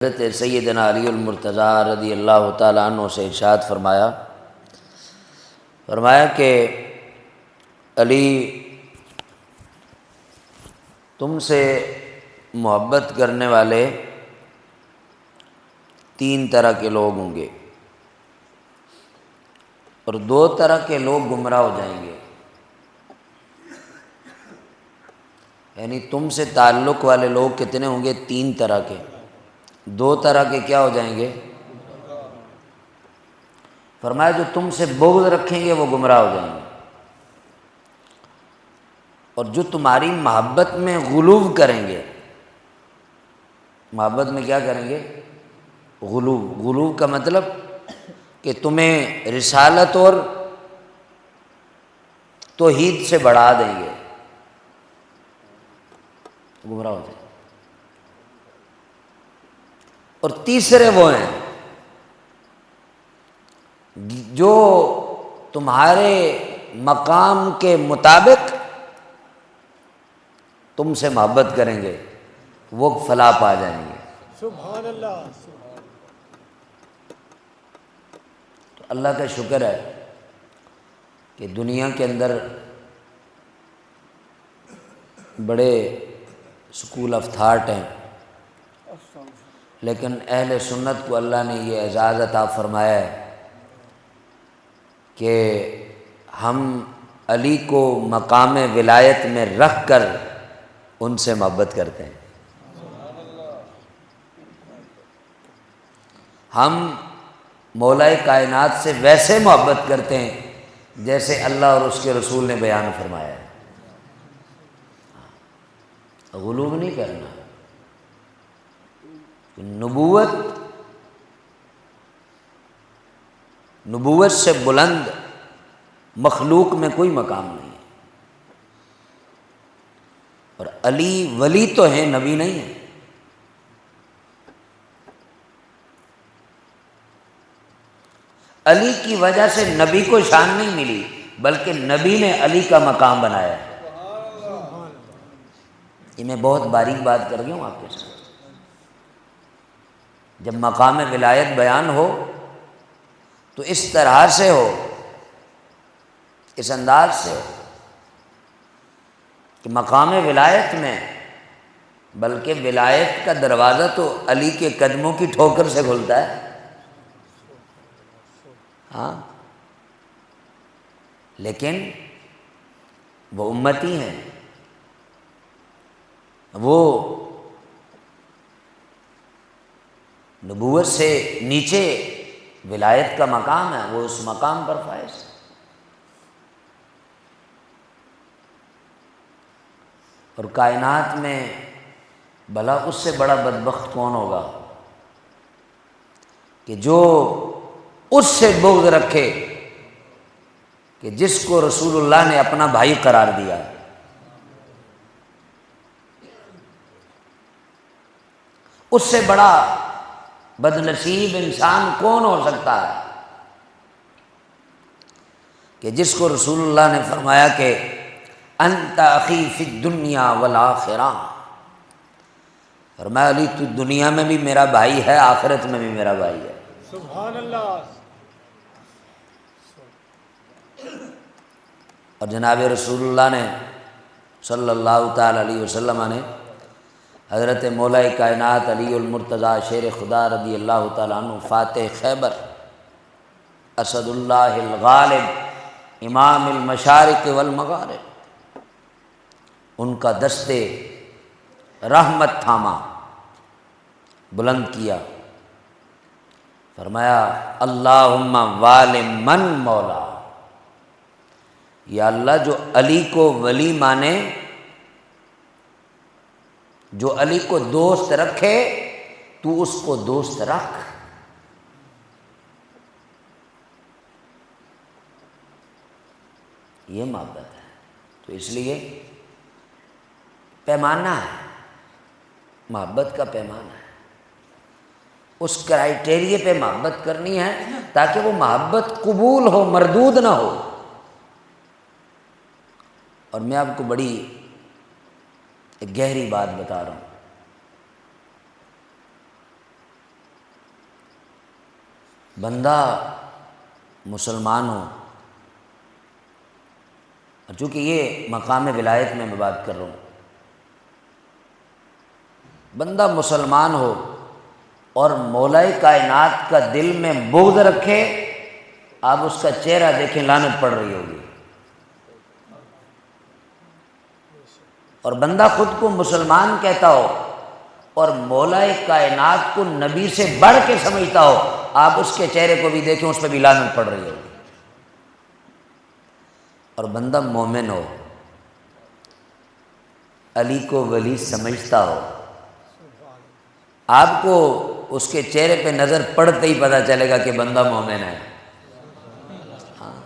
حضرت سیدنا علی المرتضیٰ رضی اللہ تعالیٰ عنہ سے ارشاد فرمایا کہ علی تم سے محبت کرنے والے تین طرح کے لوگ ہوں گے اور دو طرح کے لوگ گمراہ ہو جائیں گے، یعنی تم سے تعلق والے لوگ کتنے ہوں گے؟ تین طرح کے۔ دو طرح کے کیا ہو جائیں گے؟ فرمایا جو تم سے بغض رکھیں گے وہ گمراہ ہو جائیں گے، اور جو تمہاری محبت میں غلو کریں گے، محبت میں کیا کریں گے؟ غلو کا مطلب کہ تمہیں رسالت اور توحید سے بڑھا دیں گے، گمراہ ہو جائیں گے۔ اور تیسرے وہ ہیں جو تمہارے مقام کے مطابق تم سے محبت کریں گے، وہ فلاح پا جائیں گے۔ سبحان اللہ۔ تو اللہ کا شکر ہے کہ دنیا کے اندر بڑے اسکول آف تھاٹ ہیں، لیکن اہل سنت کو اللہ نے یہ اعزاز عطا فرمایا ہے کہ ہم علی کو مقام ولایت میں رکھ کر ان سے محبت کرتے ہیں۔ ہم مولا کائنات سے ویسے محبت کرتے ہیں جیسے اللہ اور اس کے رسول نے بیان فرمایا ہے، غلو نہیں کرنا۔ نبوت سے بلند مخلوق میں کوئی مقام نہیں ہے، اور علی ولی تو ہیں، نبی نہیں ہیں۔ علی کی وجہ سے نبی کو شان نہیں ملی، بلکہ نبی نے علی کا مقام بنایا ہے۔ یہ میں بہت باریک بات کر گیا ہوں آپ کے ساتھ۔ جب مقام ولایت بیان ہو تو اس طرح سے ہو، اس انداز سے ہو کہ مقام ولایت میں، بلکہ ولایت کا دروازہ تو علی کے قدموں کی ٹھوکر سے کھلتا ہے۔ ہاں، لیکن وہ امتی ہیں، وہ نبوت سے نیچے ولایت کا مقام ہے، وہ اس مقام پر فائز ہے۔ اور کائنات میں بھلا اس سے بڑا بدبخت کون ہوگا کہ جو اس سے بغض رکھے کہ جس کو رسول اللہ نے اپنا بھائی قرار دیا۔ اس سے بڑا بدنصیب انسان کون ہو سکتا ہے کہ جس کو رسول اللہ نے فرمایا کہ انت اخی فی الدنیا والآخرہ، فرمایا علی تو دنیا میں بھی میرا بھائی ہے، آخرت میں بھی میرا بھائی ہے۔ سبحان اللہ۔ اور جناب رسول اللہ نے صلی اللہ تعالی علیہ وسلم نے حضرت مولا کائنات علی المرتضیٰ شیر خدا رضی اللہ تعالیٰ عنہ، فاتح خیبر، اسد اللہ الغالب، امام المشارق والمغارب، ان کا دست رحمت تھاما، بلند کیا، فرمایا اللہم وال من مولا، یا اللہ جو علی کو ولی مانے، جو علی کو دوست رکھے تو اس کو دوست رکھ۔ یہ محبت ہے۔ تو اس لیے پیمانہ ہے، محبت کا پیمانہ ہے، اس کرائیٹیریے پہ محبت کرنی ہے تاکہ وہ محبت قبول ہو، مردود نہ ہو۔ اور میں آپ کو بڑی ایک گہری بات بتا رہا ہوں، بندہ مسلمان ہو، چونکہ یہ مقام ولایت میں بات کر رہا ہوں، بندہ مسلمان ہو اور مولا کائنات کا دل میں بغض رکھے، آپ اس کا چہرہ دیکھیں لعنت پڑ رہی ہوگی، اور بندہ خود کو مسلمان کہتا ہو اور مولا کائنات کو نبی سے بڑھ کے سمجھتا ہو، آپ اس کے چہرے کو بھی دیکھیں، اس پہ بھی لعنت پڑ رہی ہوگی۔ اور بندہ مومن ہو، علی کو ولی سمجھتا ہو، آپ کو اس کے چہرے پہ نظر پڑتے ہی پتہ چلے گا کہ بندہ مومن ہے۔